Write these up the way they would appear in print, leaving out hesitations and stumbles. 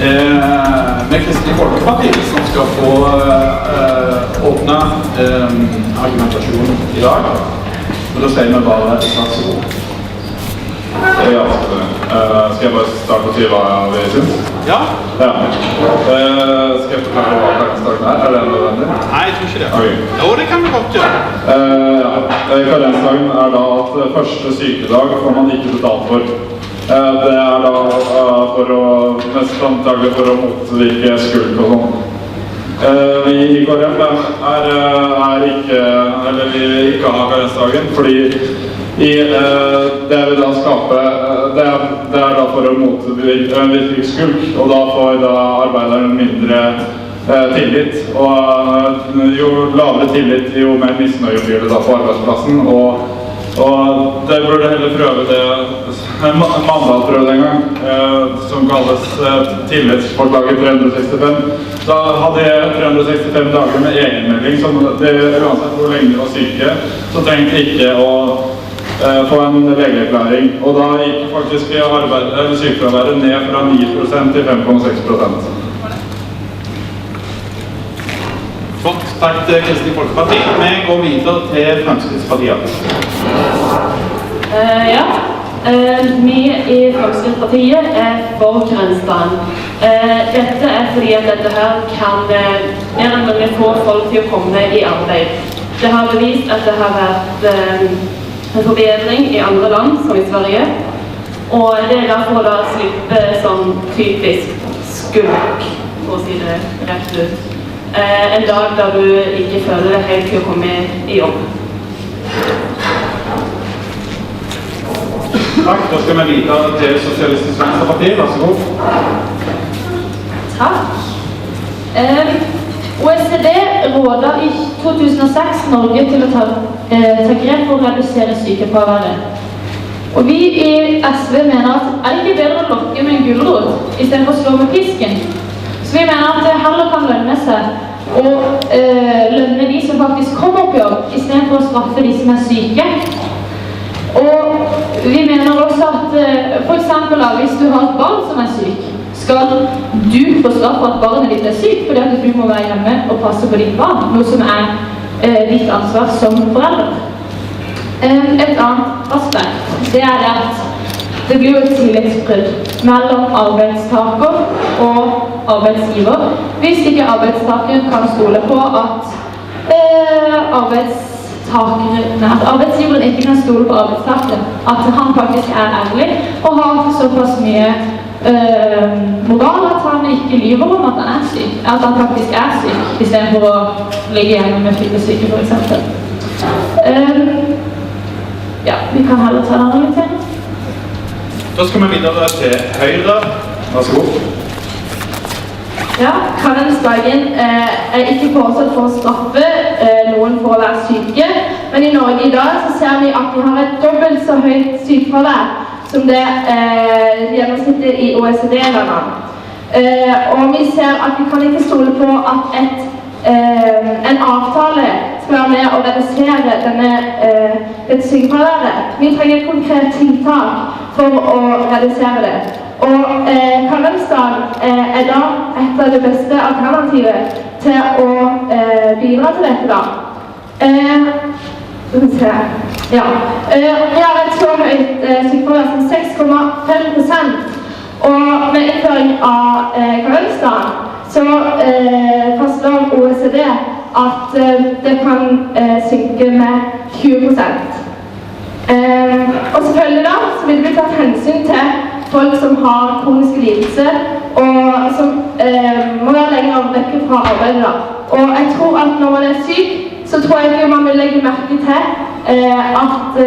med Kristelig Folkeparti, som skal få åpne argumentasjonen I dag. Og da sier vi bare et slags ord. Ja, skal jeg bare starte å si hva vi synes? Ja. Skal jeg forklare hva karensdagen det nødvendig? Nei, jeg tror ikke det. Okay. Jo, det kan vi godt gjøre. Karensdagen da at første sykedag får man ikke betalt for. Det da mest antagelig for å motvirke skulk og sånn. Vi I KrF ikke har karensdagen, fordi det vil da skape, det da for å motvirke skulk, og da får arbeideren mindre tillit, og jo lavere tillit, jo mer misnøye blir det da på arbeidsplassen, og det burde heller prøve det mandatprøve en gang, som kalles tillitsforslaget 365. Da hadde jeg 365 dager med egenmelding, som det uansett hvor lenge de var syke, så trengte ikke å få en legeerklæring. Og da gikk faktisk sykefraværet ned fra 9% til 5,6%. Flott, takk til Kristelig Folkeparti. Vi går videre til Fremskrittspartiet. Ja, vi I Fremskrittspartiet for karensdagen. Dette fordi at dette her kan mer enn mulig få folk til å komme I arbeid. Det har bevist at det har vært en forbedring I andre land, som I Sverige. Og det derfor å da slippe sånn typisk skulk, for å si det rett ut. En dag der du ikke føler det helt til å komme I jobb. Takk, da skal vi videre til Sosialistisk Venstreparti, vær så god. Takk. OECD rådet I 2006 Norge til å ta grep for å redusere sykefraværet. Og vi I SV mener at det ikke bedre å lokke med en gulrot I stedet for å slå med pisken. Så vi mener at det heller kan lønne seg å lønne de som faktisk kommer på jobb, I stedet for å straffe de som syke. Og vi mener også at for eksempel hvis du har et barn som syk, skal du få straff for at barnet ditt syk, fordi at du må være hjemme og passe på ditt barn, noe som ditt ansvar som forelder. Et annet aspekt, det at det blir et tillitsbrudd mellom arbeidstaker og arbeidsgiver, hvis ikke arbeidstakeren kan stole på at arbeidsgiveren ikke kan stole på arbeidstakeren, at han faktisk ærlig og har såpass mye moral at han ikke lyver om at han syk, at han faktisk syk, I stedet for å ligge hjemme med fyllesyke for eksempel. Ja, vi kan heller ta den litt til. Da skal vi videre til Høyre. Vær så god. Ja, karensdagen ikke foreslått for å straffe noen for å være syke, men I Norge I dag så ser vi at vi har et dobbelt så høyt sykefravær som det gjennomsnittet I OECD-landene. Og vi ser at vi kan ikke stole på at en avtale skal være med å redusere dette sykefraværet. Vi trenger et konkret tiltak for å redusere det. Og karensdagen da et av det beste alternativet til å bidra til dette da. Ja. Vi har et så høyt sykefravær som 6,5%, og med innføring av karensdagen så fastslår OECD at det kan synke med 20%. Og selvfølgelig da så vil det bli tatt hensyn til folk som har kroniske lidelser og som må være lenger vekke fra arbeidet. Og jeg tror at når man syk, så tror jeg ikke man vil legge merke til at du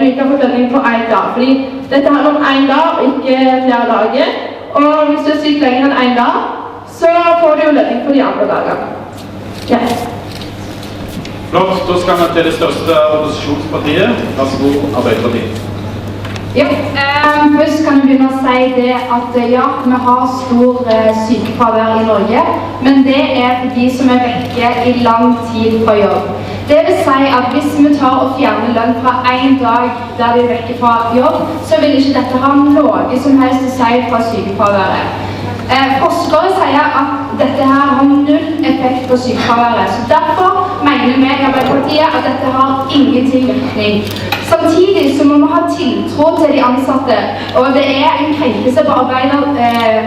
ikke har fått lønning på en dag. Fordi dette handler om en dag og ikke flere dager. Og hvis du syk lenger enn en dag, så får du jo lønning på de andre dagene. Ja. Flott, da skal vi til det største opposisjonspartiet. Vær så god, Arbeiderpartiet. Ja, først kan vi begynne å si det at ja, vi har stor sykefravær I Norge, men det for de som vekke I lang tid fra jobb. Det vil si at hvis vi tar og fjerner lønn fra en dag der de vekke fra jobb, så vil ikke dette ha noe som helst å si fra sykefraværet. Forskere sier at dette her har null effekt på sykefraværet, så derfor mener vi i Arbeiderpartiet at dette har ingenting virkning. Samtidig så må vi ha tiltro til de ansatte, og det er en krenkelse på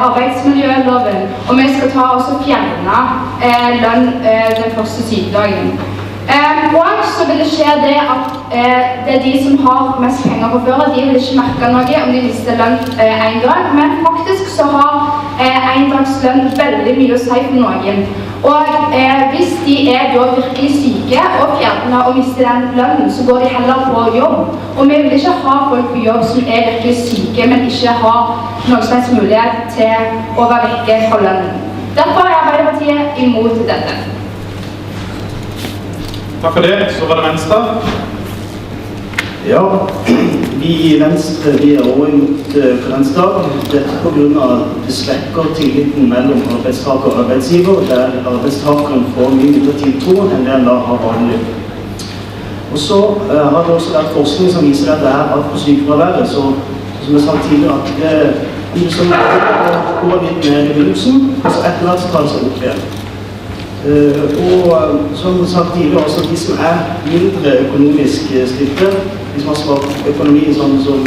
arbeidsmiljøloven, og vi skal ta oss og fjerne lønn den første sykedagen. Og så vil det skje det at det er de som har mest penger på før, de vil ikke merke noe om de mister lønn en dag, men faktisk så har en dags lønn veldig mye å si for noen. Og hvis de er da virkelig syke og fjerner og mister den lønnen, så går de heller på jobb. Og vi vil ikke ha folk på jobb som er virkelig syke, men ikke har noen som helst mulighet til å være vekke fra lønnen. Derfor er Arbeiderpartiet imot dette. Takk for det. Så var det Venstre. Ja, vi i Venstre vi er også imot karensdag. Dette på grunn av at det svekker tilliten mellom arbeidstaker og arbeidsgiver, der arbeidstakeren får mye mindre tiltro enn det han da har vanlig. Og så har det også vært forskning som viser at det er alt på sykefraværet, så som jeg sa tidligere, at det som går litt ned i begynnelsen, og så etter hvert så tar det seg opp igjen. Og som sagt tidligere, også de som er mindre økonomisk stilte, hvis man skal økonomi sånn som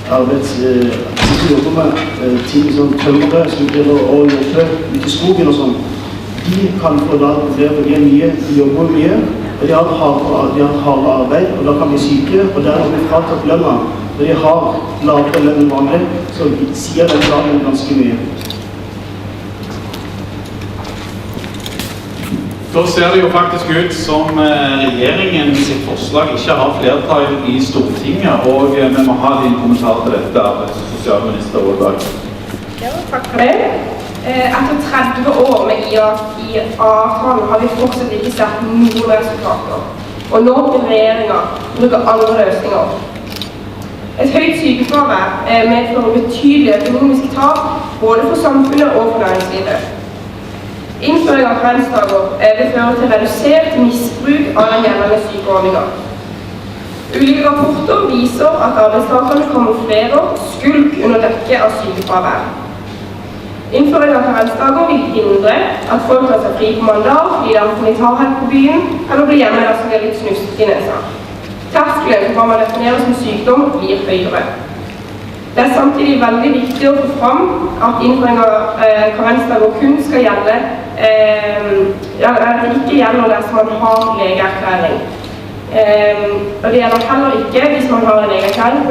som jobber med ting som tømmere, som driver og jobber ute i skogen og sånn, de kan få da flere fordi de jobber mye, og de har harde arbeid, og da kan bli syke, og der har vi fratatt lønna. Når de har lavere lønn enn vanlig, så sier den dagen ganske mye. Da ser det jo faktisk ut som regjeringen sitt forslag ikke har flertall i Stortinget, og vi må ha din kommentar til dette, sosialminister Aalberg. Ja, takk for det. Etter 30 år med IA-avtalen har vi fortsatt ikke sett noen resultater, og nå vil regjeringen bruke andre løsninger. Et høyt sykefravær medfører betydelige økonomiske tap, både for samfunnet og for næringslivet. Innføring av karensdager vil føre til redusert misbruk av den gjeldende sykeordningen. Ulike rapporter viser at arbeidstakerne kamuflerer skulk under dekke av sykefravær. Innføring av karensdager vil hindre at folk tar seg fri på mandag fordi de enten tar helt på byen, eller blir hjemme dersom de er litt snustet i nesa. Terskelen for hva man definerer som sykdom blir høyere. Det er samtidig veldig viktig å få fram at innføring av karensdager kun skal gjelde, at det ikke gjelder dersom man har legeerklæring. Og det gjelder heller ikke hvis man har en legeerklæring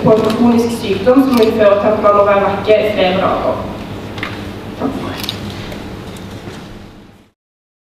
på en kronisk sykdom som vil føre til at man må være vekke flere dager.